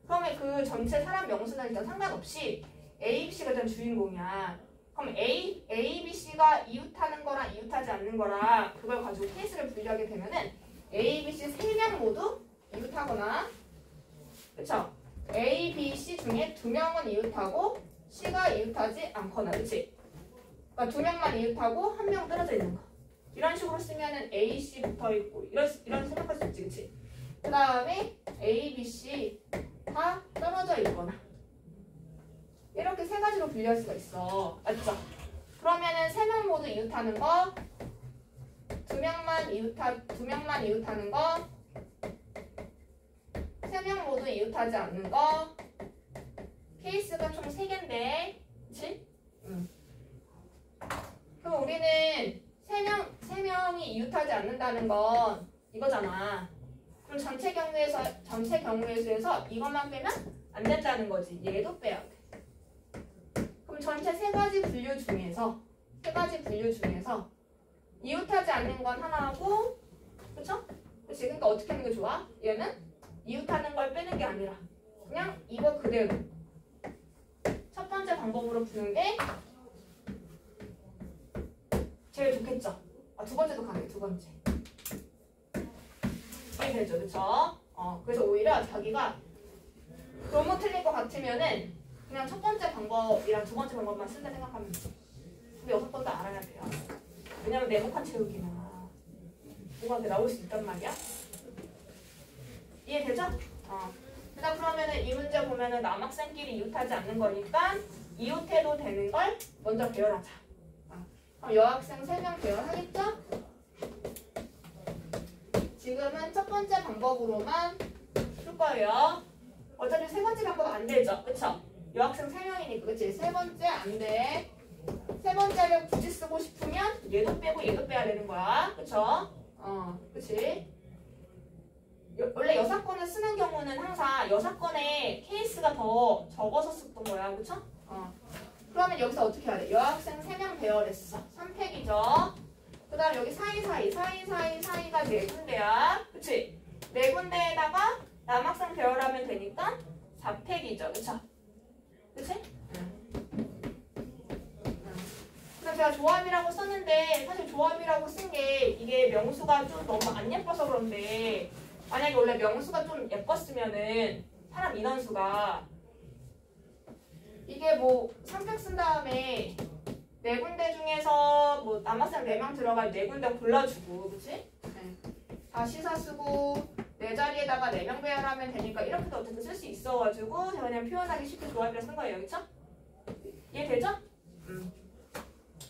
그러면 그 전체 사람 명수는 일단 상관없이 A, B, C가 일단 주인공이야. 그럼 A, B, C가 이웃하는 거랑 이웃하지 않는 거랑 그걸 가지고 케이스를 분류하게 되면은 A, B, C 3명 모두 이웃하거나 그쵸? A, B, C 중에 2명은 이웃하고 C가 이웃하지 않거나 그치? 그러니까 2명만 이웃하고 1명 떨어져 있는 거. 이런 식으로 쓰면은 A, C 붙어있고 이런 생각할 수 있지 그치? 그 다음에 A, B, C 다 떨어져 있거나 이렇게 3가지로 분류할 수가 있어. 맞죠? 그러면은 3명 모두 이웃하는 거 2명만 이웃하는 거 3명 모두 이웃하지 않는 거 케이스가 총 3개인데 그치? 그럼 우리는 3명이 이웃하지 않는다는 건 이거잖아. 그럼 전체 경우의 수에서 이것만 빼면 안 된다는 거지. 얘도 빼야 돼. 그럼 전체 3가지 분류 중에서 이웃하지 않는 건 하나고 그쵸? 그치? 그러니까 어떻게 하는 게 좋아? 얘는 이웃하는 걸 빼는 게 아니라 그냥 이거 그대로 첫 번째 방법으로 푸는 게 제일 좋겠죠? 두 번째도 가능해. 두 번째 이게 되죠. 그쵸? 그래서 오히려 자기가 너무 틀릴 것 같으면은 그냥 첫 번째 방법이랑 두 번째 방법만 쓴다 생각하면 돼. 근데 6번도 알아야 돼요. 왜냐면 네모칸 채우기나 뭐가 나올 수 있단 말이야. 이해되죠? 일단 그러면은 이 문제 보면은 남학생끼리 이웃하지 않는 거니까 이웃해도 되는 걸 먼저 배열하자. 그럼 여학생 3명 배열하겠죠? 지금은 첫 번째 방법으로만 풀 거예요. 어차피 3번째 방법 안 되죠? 그쵸? 여학생 3명이니까 그치? 3번째 안 돼. 3번째를 굳이 쓰고 싶으면 얘도 빼고 얘도 빼야 되는 거야. 그쵸? 그치? 원래 여사건을 쓰는 경우는 항상 여사건의 케이스가 더 적어서 썼던 거야. 그쵸? 그러면 여기서 어떻게 해야 돼? 여학생 3명 배열했어. 3팩이죠. 그 다음 여기 사이가 4군데야. 그치? 4군데에다가 남학생 배열하면 되니까 4팩이죠. 그쵸? 그치? 그래서 제가 조합이라고 썼는데 사실 조합이라고 쓴 게 이게 명수가 좀 너무 안 예뻐서 그런데 만약에 원래 명수가 좀 예뻤으면은 사람 인원수가 이게 뭐 3팩 쓴 다음에 4군데 중에서 뭐 남학생 4명 들어갈 4군데 골라주고 그치? 다시 쓰고 4자리에다가 4명 배열하면 되니까 이렇게도 어쨌든 쓸 수 있어가지고 제가 그냥 표현하기 쉽게 조합이라 쓴 거예요. 그쵸? 이해되죠?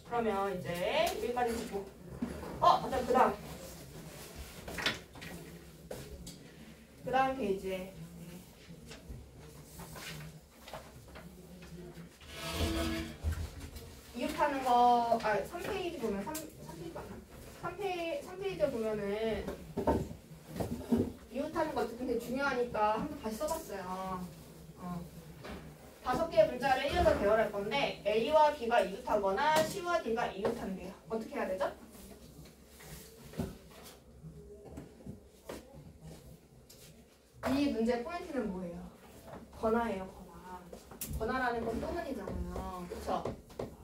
그러면 이제 여기까지 보고 그 다음 페이지에 이웃하는 거 3페이지 보면 3페이지 보면은 이웃하는 거 어쨌든 되게 중요하니까 한번 다시 써봤어요. 5개의 문자를 이어서 배열할 건데 A와 B가 이웃하거나 C와 D가 이웃한대요. 어떻게 해야 되죠? 이 문제 포인트는 뭐예요? 건화예요, 건화. 건화라는 건 또는이잖아요. 그쵸?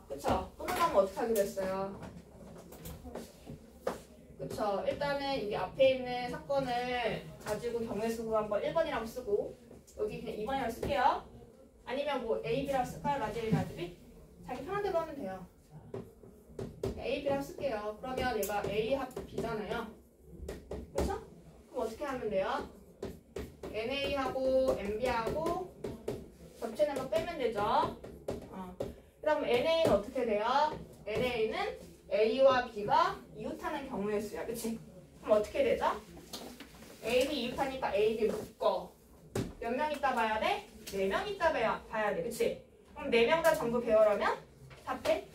그쵸? 또는 하면 어떻게 하기로 했어요? 그쵸? 일단은 여기 앞에 있는 사건을 가지고 경우의 수가 한번 1번이라고 쓰고 여기 그냥 2번이라고 쓸게요. 아니면 뭐 A, B라고 쓸까요? 라지 A, 라지 B? 자기 편한 대로 하면 돼요. A, B라고 쓸게요. 그러면 얘가 A 합 B잖아요. 그쵸? 그럼 어떻게 하면 돼요? NA하고 MB하고 겹치는 거 빼면 되죠. 그럼 NA는 어떻게 돼요? NA는 A와 B가 이웃하는 경우의 수야. 그치? 그럼 어떻게 되죠? A, B 이웃하니까 A, B 묶어. 몇 명 있다 봐야 돼? 4명 있다 봐야 돼. 그치? 그럼 4명 다 전부 배열하면 4팩?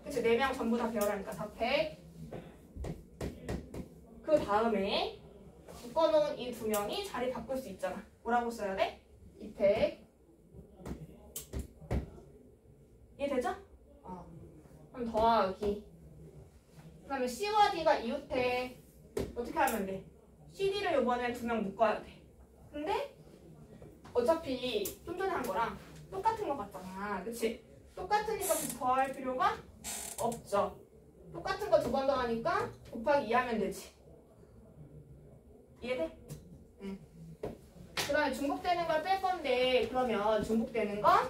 그치? 4명 전부 다 배열하니까 4팩. 그 다음에 묶어놓은 이 2명이 자리 바꿀 수 있잖아. 뭐라고 써야 돼? 2팩. 이해되죠? 그럼 더하기. 그 다음에 C와 D가 이웃해. 어떻게 하면 돼? CD를 이번에 2명 묶어야 돼. 근데 어차피 좀 전에 한 거랑 똑같은 거 같잖아. 그치? 똑같으니까 더할 필요가 없죠. 똑같은 거 2번 더하니까 곱하기 2 하면 되지. 이해돼? 응. 그 다음에 중복되는 걸 뺄 건데 그러면 중복되는 건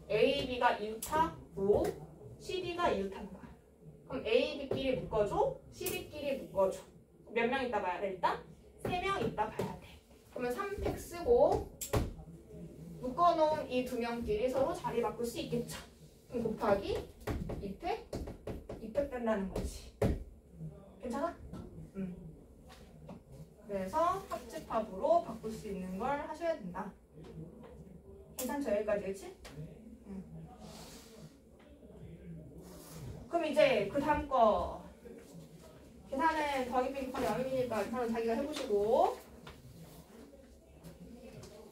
A, B가 이웃하고 CD가 이웃하는 거야. 그럼 A, B끼리 묶어줘, CD끼리 묶어줘. 몇 명 있다 봐야 돼? 일단 3명 있다 봐야 돼. 그러면 3팩 쓰고 묶어놓은 이 2명끼리 서로 자리 바꿀 수 있겠죠. 그럼 곱하기 2팩 된다는 거지. 괜찮아? 그래서 합집합으로 바꿀 수 있는 걸 하셔야 된다. 괜찮죠? 여기까지, 그치? 그럼 이제 그 다음 거 계산은 더하기 빼기 곱하기 나누기니까 계산은 자기가 해보시고,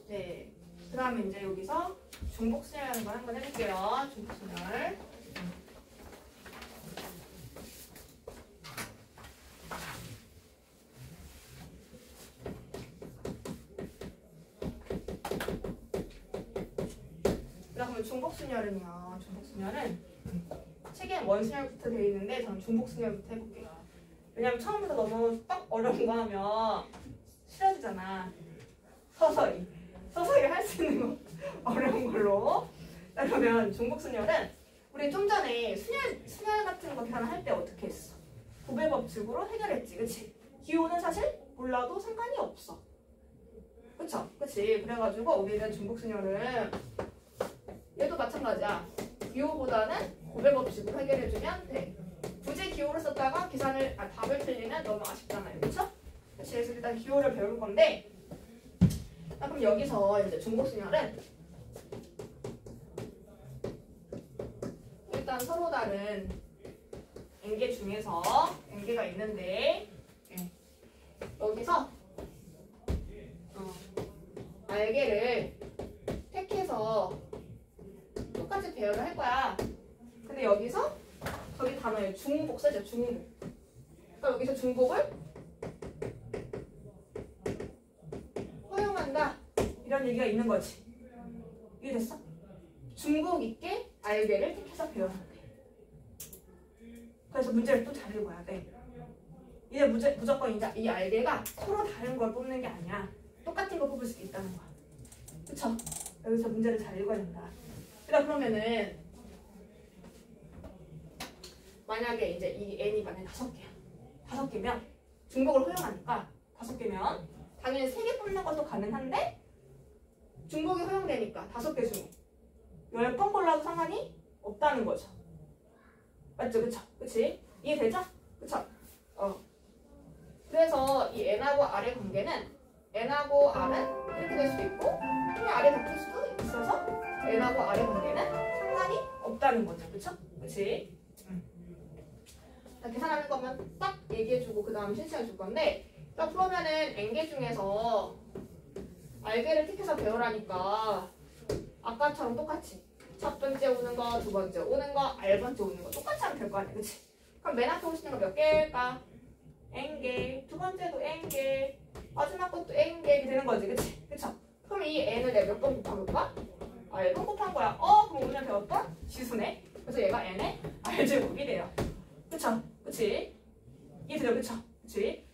네, 그 다음에 이제 여기서 중복순열이라는 걸 한번 해볼게요. 중복순열. 그러면 중복순열은요. 중복순열은 책에 원순열부터 되어 있는데 저는 중복순열부터 해볼게요. 왜냐면 처음부터 너무 딱 어려운 거 하면 싫어지잖아. 서서히 할 수 있는 거 어려운 걸로. 자, 그러면 중복순열은 우리 좀 전에 순열 같은 거 계산할 때 어떻게 했어? 고배 법칙으로 해결했지, 그치? 기호는 사실 몰라도 상관이 없어. 그쵸? 그치? 그래가지고 우리는 중복순열은 얘도 마찬가지야. 기호보다는 고배 법칙으로 해결해주면 돼. 굳이 기호를 썼다가 답을 틀리면 너무 아쉽잖아요. 그쵸? 그치? 그래서 일단 기호를 배울 건데, 그럼 여기서 이제 중복순열은 일단 서로 다른 n개 중에서 n개가 있는데, 여기서 알개를 택해서 똑같이 배열을 할 거야. 근데 여기서 저기 단어에 중복 쓰죠. 중복. 그러니까 여기서 중복을 허용한다 이런 얘기가 있는 거지. 이해됐어? 중복 있게 알개를 택해서 배열한대. 그래서 문제를 또 잘 읽어야 돼. 이제 무조건 이제 이 알개가 서로 다른 걸 뽑는 게 아니야. 똑같은 걸 뽑을 수 있다는 거야. 그쵸? 여기서 문제를 잘 읽어야 된다. 그러면은 만약에 이제 이 n이 만약에 5개야. 5개면 중복을 허용하니까 5개면 당연히 3개 뽑는 것도 가능한데 중복이 허용되니까 5개 중에 10번 골라도 상관이 없다는 거죠. 맞죠? 그쵸? 그치? 이해되죠? 그쵸? 그래서 이 n하고 r의 관계는 n하고 r은 이렇게 될 수도 있고 그냥 r에 바뀔 수도 있어서 n하고 r의 관계는 상관이 없다는 거죠. 그쵸? 그치? 계산하는 거면 딱 얘기해주고 그 다음 실시해줄 건데, 자, 그러면은 n개 중에서 알개를 택해서 배열하니까 아까처럼 똑같이 첫 번째 오는 거, 두 번째 오는 거, R번째 오는 거 똑같이 하면 될 거 아니야, 그치? 그럼 맨 앞에 오시는 거 몇 개일까? N개, 두 번째도 N개, 마지막 것도 N개 이렇게 되는 거지, 그치? 그쵸? 그럼 이 N을 내가 몇 번 곱해볼까? R번 곱한 거야. 그럼 오늘 배웠던 지수네. 그래서 얘가 N의 R제곱이 돼요. 그쵸? 그치? 이해되죠? 그쵸? 그치?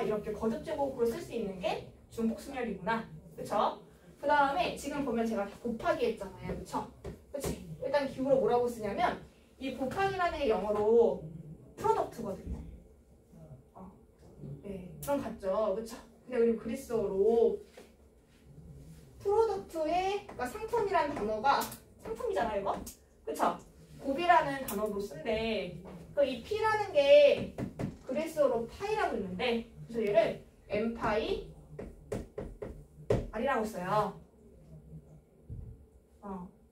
이렇게 거듭제곱으로 쓸 수 있는 게 중복순열이구나. 그쵸? 그 다음에 지금 보면 제가 곱하기 했잖아요. 그쵸? 그치? 일단 기호로 뭐라고 쓰냐면 이 곱하기라는 게 영어로 프로덕트거든요. 네, 그럼 같죠? 그쵸? 근데 그리고 그리스어로 프로덕트의 그러니까 상품이라는 단어가 상품이잖아요, 이거? 그쵸? 곱이라는 단어도 쓴데 이 P라는 게 그리스어로 파이라고 있는데 그래서 얘를 M파이 R이라고 써요.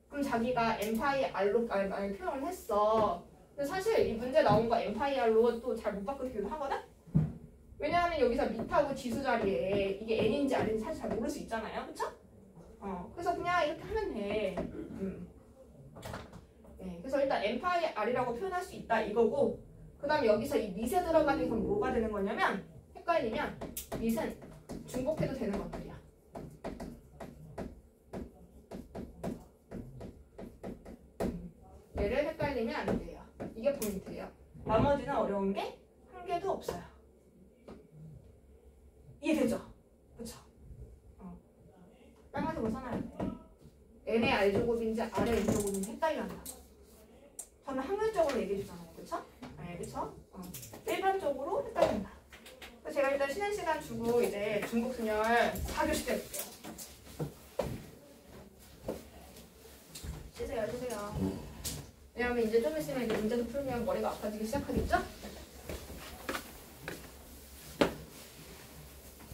그럼 자기가 M파이 R로 표현을 했어. 근데 사실 이 문제 나온 거 M파이 R로 또 잘 못 바꾸기도 하거든? 왜냐하면 여기서 밑하고 지수 자리에 이게 N인지 R인지 사실 잘 모를 수 있잖아요. 그쵸? 그래서 그냥 이렇게 하면 돼. 네, 그래서 일단 M파이 R이라고 표현할 수 있다 이거고 그 다음에 여기서 이 밑에 들어가는 건 뭐가 되는 거냐면 헷갈리면 밑은 중복해도 되는 것들이야. 얘를 헷갈리면 안 돼요. 이게 포인트예요. 나머지는 어려운 게 한 개도 없어요. 이해되죠? 그쵸? 빨간색으로 써놔야 돼. N의 R제곱인지 R의 N제곱인지 헷갈린다. 저는 확률적으로 얘기해 주잖아요. 그쵸? 네, 그쵸? 일반적으로 헷갈린다. 제가 일단 쉬는 시간 주고 이제 중복순열 4교시 때 볼게요. 쉬세요. 왜냐면 이제 좀 있으면 이제 문제도 풀면 머리가 아파지기 시작하겠죠?